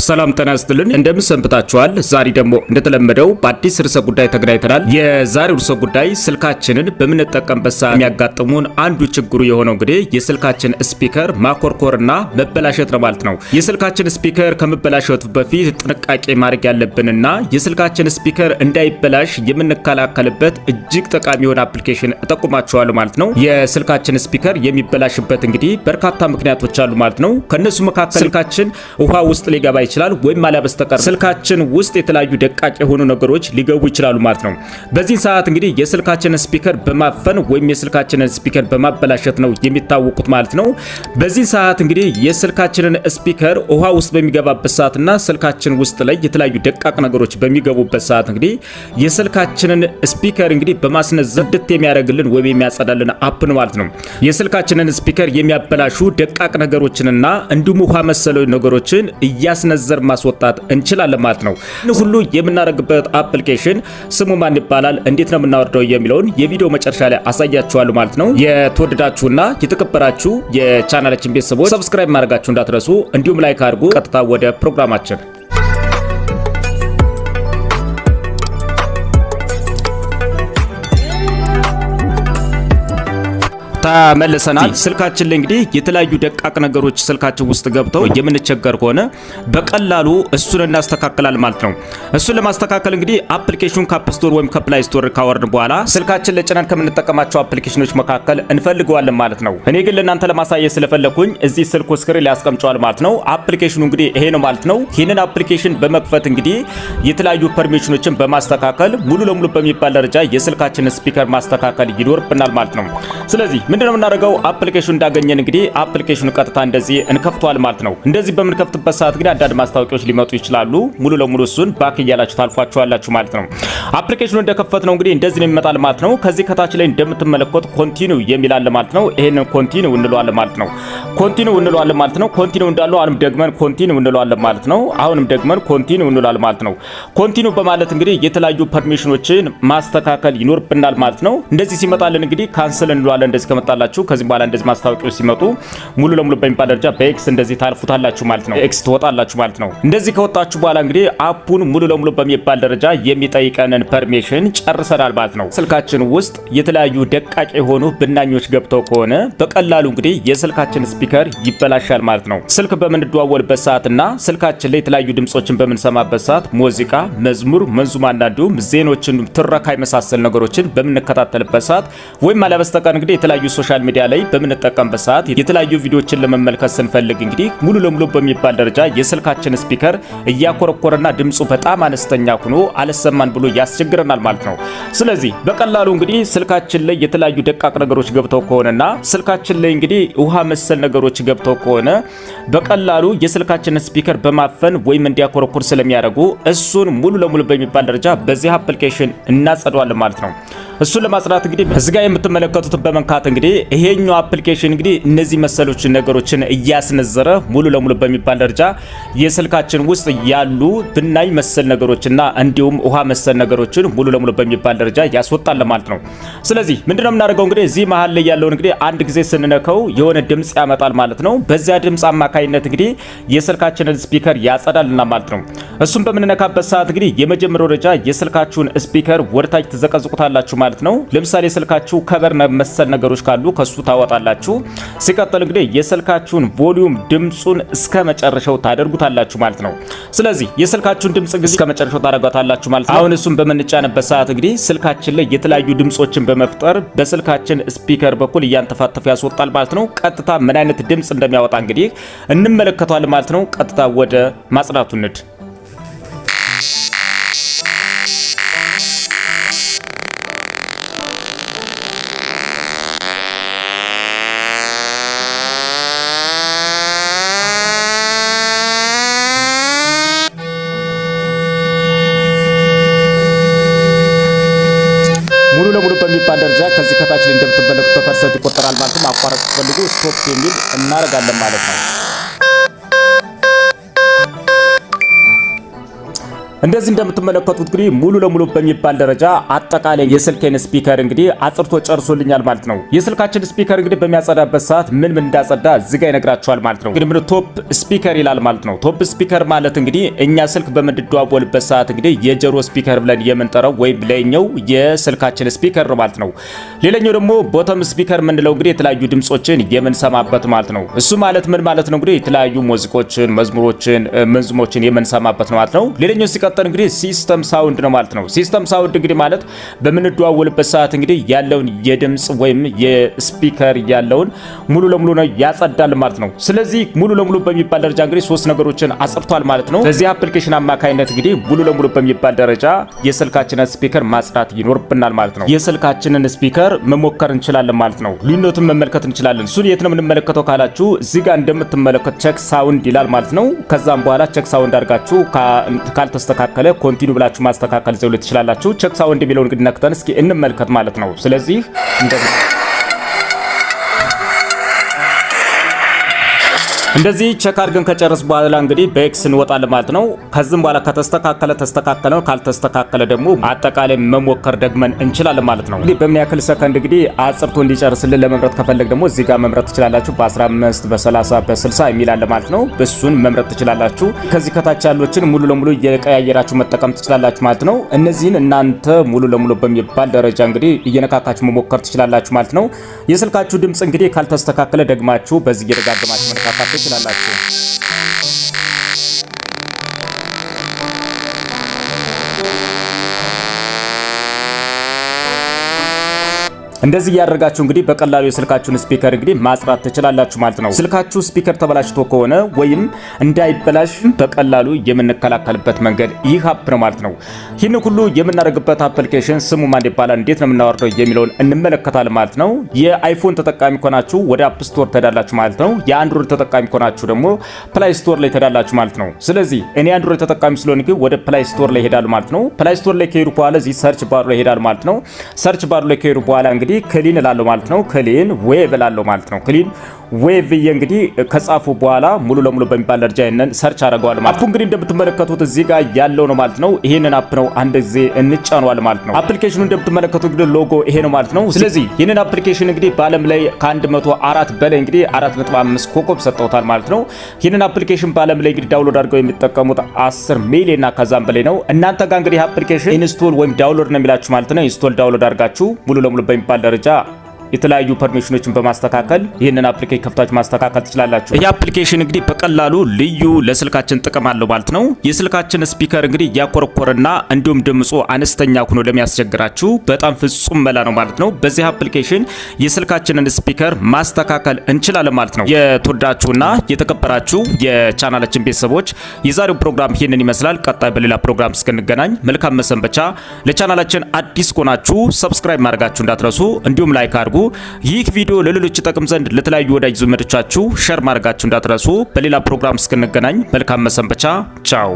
ሰላም ጤና ይስጥልን እንደምን ሰንብታችኋል? ዛሬ ደግሞ እንደተለመደው በአዲስ ርዕሰ ጉዳይ ተገናኝተናል። የዛሬው ርዕሰ ጉዳይ ስልካችንን በምንጠቀምበት ሰዓት የሚያጋጥሙን አንዱ ችግሩ የሆነው እንግዲህ የስልካችን ስፒከር ማኮርኮርና መበላሸት ነው ማለት ነው። የስልካችን ስፒከር ከመበላሸቱ በፊት ጥንቃቄ ማድረግ ያለብንና የስልካችን ስፒከር እንዳይበላሽ የምንከላከልበት እጅግ ጠቃሚ የሆነ አፕሊኬሽን እጠቁማችኋለሁ ማለት ነው። የስልካችን ስፒከር የሚበላሽበት እንግዲህ በርካታ ምክንያቶች አሉ ማለት ነው። ከነሱ መካከል ስልካችን ውሃ ውስጥ ሊገባ ይችላል ወይም አለ በስተቀር ስልካችን ውስጥ የተለያዩ ደቃቅ የሆኑ ነገሮች ሊገቡ ይችላሉ ማለት ነው። በዚህ ሰዓት እንግዲህ የስልካችንን ስፒከር በማፈን ወይም የስልካችንን ስፒከር በማበላሸት ነው የሚታወቁት ማለት ነው። በዚህ ሰዓት እንግዲህ የስልካችንን ስፒከር ውሃ ውስጥ በሚገባበት ሰዓትና ስልካችን ውስጥ ላይ የተለያዩ ደቃቅ ነገሮች በሚገቡበት ሰዓት እንግዲህ የስልካችንን ስፒከር እንግዲህ በማስነዘር ድት የሚያደርግልን ወይም የሚያጸዳልን አፕ ነው ማለት ነው። የስልካችንን ስፒከር የሚያበላሹ ደቃቅ ነገሮችንና እንዲሁም ውሃ መሰሉ ነገሮችን እያስነዘር ማስወጣት እንችላለን ማለት ነው። ሁሉ የምናደርግበት አፕሊኬሽን ስሙ ማን ይባላል፣ እንዴት ነው የምናወርደው የሚለውን የቪዲዮ መጨረሻ ላይ አሳያችኋለሁ ማለት ነው። የተወደዳችሁና የተከበራችሁ የቻናላችን ቤተሰቦች ሰብስክራይብ ማድረጋችሁ እንዳትረሱ፣ እንዲሁም ላይክ አድርጉ። ቀጥታ ወደ ፕሮግራማችን ተመልሰናል። ስልካችን ላይ እንግዲህ የተለያዩ ደቃቅ ነገሮች ስልካችን ውስጥ ገብተው የምንቸገር ከሆነ በቀላሉ እሱን እናስተካክላለን ማለት ነው። እሱን ለማስተካከል እንግዲህ አፕሊኬሽኑን ከአፕ ስቶር ወይም ከፕላይ ስቶር ካወርድን በኋላ ስልካችን ላይ ጭነን ከምንጠቀማቸው አፕሊኬሽኖች መካከል እንፈልገዋለን ማለት ነው። እኔ ግን ለእናንተ ለማሳየት ስለፈለኩኝ እዚህ ስልኩ ስክሪን ላይ አስቀምጨዋል ማለት ነው። አፕሊኬሽኑ እንግዲህ ይሄ ነው ማለት ነው። ይህንን አፕሊኬሽን በመክፈት እንግዲህ የተለያዩ ፐርሚሽኖችን በማስተካከል ሙሉ ለሙሉ በሚባል ደረጃ የስልካችንን ስፒከር ማስተካከል ይኖርብናል ማለት ነው። ስለዚህ ምንድነው የምናደርገው? አፕሊኬሽኑ እንዳገኘን እንግዲህ አፕሊኬሽኑ ቀጥታ እንደዚህ እንከፍተዋል ማለት ነው። እንደዚህ በምንከፍትበት ሰዓት እንግዲህ አንዳንድ ማስታወቂያዎች ሊመጡ ይችላሉ። ሙሉ ለሙሉ እሱን ባክ እያላችሁ ታልፏቸዋላችሁ ማለት ነው። አፕሊኬሽኑ እንደከፈት ነው እንግዲህ እንደዚህ ነው የሚመጣል ማለት ነው። ከዚህ ከታች ላይ እንደምትመለከቱት ኮንቲኒው የሚል አለ ማለት ነው። ይሄንን ኮንቲኒው እንለዋለን ማለት ነው። ኮንቲኒው እንለዋለን ማለት ነው። ኮንቲኒው እንዳለው አሁንም ደግመን ኮንቲኒው እንለዋለን ማለት ነው። አሁንም ደግመን ኮንቲኒው እንለዋለን ማለት ነው። ኮንቲኒው በማለት እንግዲህ የተለያዩ ፐርሚሽኖችን ማስተካከል ይኖርብናል ማለት ነው። እንደዚህ ሲመጣልን እንግዲህ ካንሰል እንለዋለን። እንደዚህ ከመጣላችሁ ከዚህ በኋላ እንደዚህ ማስታወቂያዎች ሲመጡ ሙሉ ለሙሉ በሚባል ደረጃ በኤክስ እንደዚህ ታልፉታላችሁ ማለት ነው። ኤክስ ትወጣላችሁ ማለት ነው። እንደዚህ ከወጣችሁ በኋላ እንግዲህ አፑን ሙሉ ለሙሉ በሚባል ደረጃ የሚጠይቀንን ፐርሚሽን ጨርሰናል ማለት ነው። ስልካችን ውስጥ የተለያዩ ደቃቅ የሆኑ ብናኞች ገብተው ከሆነ በቀላሉ እንግዲህ የስልካችን ስፒከር ይበላሻል ማለት ነው። ስልክ በምንደዋወልበት ሰዓትና ስልካችን ላይ የተለያዩ ድምጾችን በምንሰማበት ሰዓት ሙዚቃ፣ መዝሙር፣ መንዙማና እንዲሁም ዜናዎችን፣ ትረካ የመሳሰሉ ነገሮችን በምንከታተልበት ሰዓት ወይም አለበስተቀር እንግዲህ የተለያዩ ሶሻል ሚዲያ ላይ በምንጠቀምበት ሰዓት የተለያዩ ቪዲዮዎችን ለመመልከት ስንፈልግ እንግዲህ ሙሉ ለሙሉ በሚባል ደረጃ የስልካችን ስፒከር እያኮረኮረና ድምጹ በጣም አነስተኛ ሆኖ አልሰማን ብሎ ያስቸግረናል ማለት ነው። ስለዚህ በቀላሉ እንግዲህ ስልካችን ላይ የተለያዩ ደቃቅ ነገሮች ገብተው ከሆነና ስልካችን ላይ እንግዲህ ውሃ መሰል ነገሮች ገብተው ከሆነ በቀላሉ የስልካችን ስፒከር በማፈን ወይም እንዲያኮረኮር ስለሚያደርጉ እሱን ሙሉ ለሙሉ በሚባል ደረጃ በዚህ አፕሊኬሽን እናጸደዋለን ማለት ነው። እሱን ለማጽዳት እንግዲህ እዚህ ጋር የምትመለከቱትን በመንካት እንግዲህ ይሄኛው አፕሊኬሽን እንግዲህ እነዚህ መሰሎች ነገሮችን እያስነዘረ ሙሉ ለሙሉ በሚባል ደረጃ የስልካችን ውስጥ ያሉ ብናኝ መሰል ነገሮችና እንዲሁም ውሃ መሰል ነገሮችን ሙሉ ለሙሉ በሚባል ደረጃ ያስወጣል ማለት ነው። ስለዚህ ምንድነው የምናደርገው? እንግዲህ እዚህ መሃል ላይ ያለውን እንግዲህ አንድ ጊዜ ስንነካው የሆነ ድምጽ ያመጣል ማለት ነው። በዚያ ድምጽ አማካይነት እንግዲህ የስልካችንን ስፒከር ያጸዳልና ማለት ነው። እሱን በምንነካበት ሰዓት እንግዲህ የመጀመሪያው ደረጃ የስልካችሁን ስፒከር ወደታች ተዘቀዝቁታላችሁ ማለት ነው። ለምሳሌ ስልካችሁ ከበር መሰል ነገሮች ካሉ ከሱ ታወጣላችሁ። ሲቀጥል እንግዲህ የስልካችሁን ቮሊዩም ድምጹን እስከ መጨረሻው ታደርጉታላችሁ ማለት ነው። ስለዚህ የስልካችሁን ድምጽ እንግዲህ እስከ መጨረሻው ታደርጉታላችሁ ማለት ነው። አሁን እሱን በምንጫንበት ሰዓት እንግዲህ ስልካችን ላይ የተለያዩ ድምጾችን በመፍጠር በስልካችን ስፒከር በኩል እያንተፋተፈ ያስወጣል ማለት ነው። ቀጥታ ምን አይነት ድምጽ እንደሚያወጣ እንግዲህ እንመለከታለን ማለት ነው። ቀጥታ ወደ ማጽዳቱ እንድ ሙሉ ለሙሉ በሚባል ደረጃ ከዚህ ከታች ላይ እንደምትመለከቱት በፐርሰንት ይቆጠራል ማለት ነው። ማቋረጥ ፈልጉ ስቶፕ የሚል እናደርጋለን ማለት ነው። እንደዚህ እንደምትመለከቱት እንግዲህ ሙሉ ለሙሉ በሚባል ደረጃ አጠቃላይ የስልኬን ስፒከር እንግዲህ አጽርቶ ጨርሶልኛል ማለት ነው። የስልካችን ስፒከር እንግዲህ በሚያጸዳበት ሰዓት ምን እንዳጸዳ እዚህ ጋር ይነግራችኋል ማለት ነው። እንግዲህ ቶፕ ስፒከር ይላል ማለት ነው። ቶፕ ስፒከር ማለት እንግዲህ እኛ ስልክ በምንደዋወልበት ሰዓት እንግዲህ የጆሮ ስፒከር ብለን የምንጠራው ወይም ላይኛው የስልካችን ስፒከር ነው ማለት ነው። ሌላኛው ደግሞ ቦተም ስፒከር የምንለው እንግዲህ የተለያዩ ድምጾችን የምንሰማበት ማለት ነው። እሱ ማለት ምን ማለት ነው? እንግዲህ የተለያዩ ሙዚቆችን፣ መዝሙሮችን የምንሰማበት ነው ማለት ነው። ሌላኛው ሲቀጥል እንግዲህ ሲስተም ሳውንድ ነው ማለት ነው። ሲስተም ሳውንድ እንግዲህ ማለት በምንደዋወልበት ሰዓት እንግዲህ ያለውን የድምጽ ወይም የስፒከር ያለውን ሙሉ ለሙሉ ነው ያጸዳል ማለት ነው። ስለዚህ ሙሉ ለሙሉ በሚባል ደረጃ እንግዲህ ሶስት ነገሮችን አጽድቷል ማለት ነው። በዚህ አፕሊኬሽን አማካይነት እንግዲህ ሙሉ ለሙሉ በሚባል ደረጃ የስልካችንን ስፒከር ማጽዳት ይኖርብናል ማለት ነው። የስልካችንን ስፒከር መሞከር እንችላለን ማለት ነው። ልዩነቱን መመልከት እንችላለን። እሱን የት ነው የምንመለከተው ካላችሁ እዚህ ጋር እንደምትመለከቱ ቼክ ሳውንድ ይላል ማለት ነው። ከዛም በኋላ ቼክ ሳውንድ አድርጋችሁ ካልተስተካከለ ኮንቲኒው ብላችሁ ማስተካከል ዘው ልትችላላችሁ። ቼክ ሳውንድ የሚለውን እንግዲህ ነክተን እስኪ እንመልከት ማለት ነው። ስለዚህ እንደዚህ ቼክ አድርገን ከጨረስ በኋላ እንግዲህ በኤክስ እንወጣለን ማለት ነው። ከዚህም በኋላ ተስተካከለ ነው፣ ካልተስተካከለ ደግሞ አጠቃላይ መሞከር ደግመን እንችላለን ማለት ነው። እንግዲህ በምን ያክል ሰከንድ እንግዲህ አጽርቶ እንዲጨርስልን ለመምረጥ ከፈለግ ደግሞ እዚህ ጋር መምረጥ ትችላላችሁ። በ15 በ30 በ60 የሚል አለ ማለት ነው። በሱን መምረጥ ትችላላችሁ። ከዚህ ከታች ያሉትን ሙሉ ለሙሉ እየቀያየራችሁ መጠቀም ትችላላችሁ ማለት ነው። እነዚህን እናንተ ሙሉ ለሙሉ በሚባል ደረጃ እንግዲህ እየነካካችሁ መሞከር ትችላላችሁ ማለት ነው። የስልካችሁ ድምጽ እንግዲህ ካልተስተካከለ ደግማችሁ በዚህ እየደጋገማችሁ መነካካት ትችላላችሁ። እንደዚህ ያደርጋችሁ እንግዲህ በቀላሉ የስልካችሁን ስፒከር እንግዲህ ማጽዳት ትችላላችሁ ማለት ነው። ስልካችሁ ስፒከር ተበላሽቶ ከሆነ ወይም እንዳይበላሽ በቀላሉ የምንከላከልበት መንገድ ይህ አፕ ነው ማለት ነው። ይህን ሁሉ የምናደርግበት አፕሊኬሽን ስሙ ማን ይባላል፣ እንዴት ነው የምናወርደው የሚለውን እንመለከታለን ማለት ነው። የአይፎን ተጠቃሚ ከሆናችሁ ወደ አፕ ስቶር ትሄዳላችሁ ማለት ነው። የአንድሮይድ ተጠቃሚ ከሆናችሁ ደግሞ ፕላይ ስቶር ላይ ትሄዳላችሁ ማለት ነው። ስለዚህ እኔ አንድሮይድ ተጠቃሚ ስለሆንኩ ወደ ፕላይ ስቶር ላይ ሄዳለሁ ማለት ነው። ፕላይ ስቶር ላይ ከሄዱ በኋላ እዚህ ሰርች ባሩ ላይ ሄዳለሁ ማለት ነው። ሰርች ባሩ ላይ ከሄዱ በኋላ እንግዲህ ክሊን እላለሁ ማለት ነው። ክሊን ዌቭ እላለሁ ማለት ነው። ክሊን ዌቭ እንግዲህ ከጻፉ በኋላ ሙሉ ለሙሉ በሚባል ደረጃ ይሄንን ሰርች አደርገዋለሁ ማለት ነው። አፑ እንግዲህ እንደምትመለከቱት እዚህ ጋር ያለው ነው ማለት ነው። ይሄንን አፕ ነው አንድ ጊዜ እንጫነዋል ማለት ነው። አፕሊኬሽኑ እንደምትመለከቱት እንግዲህ ሎጎ ይሄ ነው ማለት ነው። ስለዚህ ይሄንን አፕሊኬሽን እንግዲህ በዓለም ላይ ከ104 በላይ እንግዲህ 4.5 ኮከብ ሰጥተውታል ማለት ነው። ይሄንን አፕሊኬሽን በዓለም ላይ እንግዲህ ዳውንሎድ አድርገው የሚጠቀሙት 10 ሚሊዮን እና ከዛም በላይ ነው። እናንተ ጋር እንግዲህ አፕሊኬሽን ኢንስቶል ወይም ዳውንሎድ ነው የሚላችሁ ማለት ነው። ኢንስቶል ዳውንሎድ አድርጋችሁ ሙሉ ለሙሉ በሚባል ደረጃ የተለያዩ ፐርሚሽኖችን በማስተካከል ይሄንን አፕሊኬሽን ከፍታችሁ ማስተካከል ትችላላችሁ። ይሄ አፕሊኬሽን እንግዲህ በቀላሉ ልዩ ለስልካችን ጥቅም አለው ማለት ነው። የስልካችን ስፒከር እንግዲህ ያኮረኮረና እንዲሁም ድምጹ አነስተኛ ሆኖ ለሚያስቸግራችሁ በጣም ፍጹም መላ ነው ማለት ነው። በዚህ አፕሊኬሽን የስልካችንን ስፒከር ማስተካከል እንችላለን ማለት ነው። የተወዳችሁና የተከበራችሁ የቻናላችን ቤተሰቦች የዛሬው ፕሮግራም ይሄንን ይመስላል። ቀጣይ በሌላ ፕሮግራም እስክንገናኝ መልካም መሰንበቻ። ለቻናላችን አዲስ ከሆናችሁ ሰብስክራይብ ማድረጋችሁ እንዳትረሱ፣ እንዲሁም ላይክ አድርጉ። ይህ ቪዲዮ ለሌሎች ይጠቅም ዘንድ ለተለያዩ ወዳጅ ዘመዶቻችሁ ሼር ማድረጋችሁ እንዳትረሱ። በሌላ ፕሮግራም እስክንገናኝ መልካም መሰንበቻ። ቻው።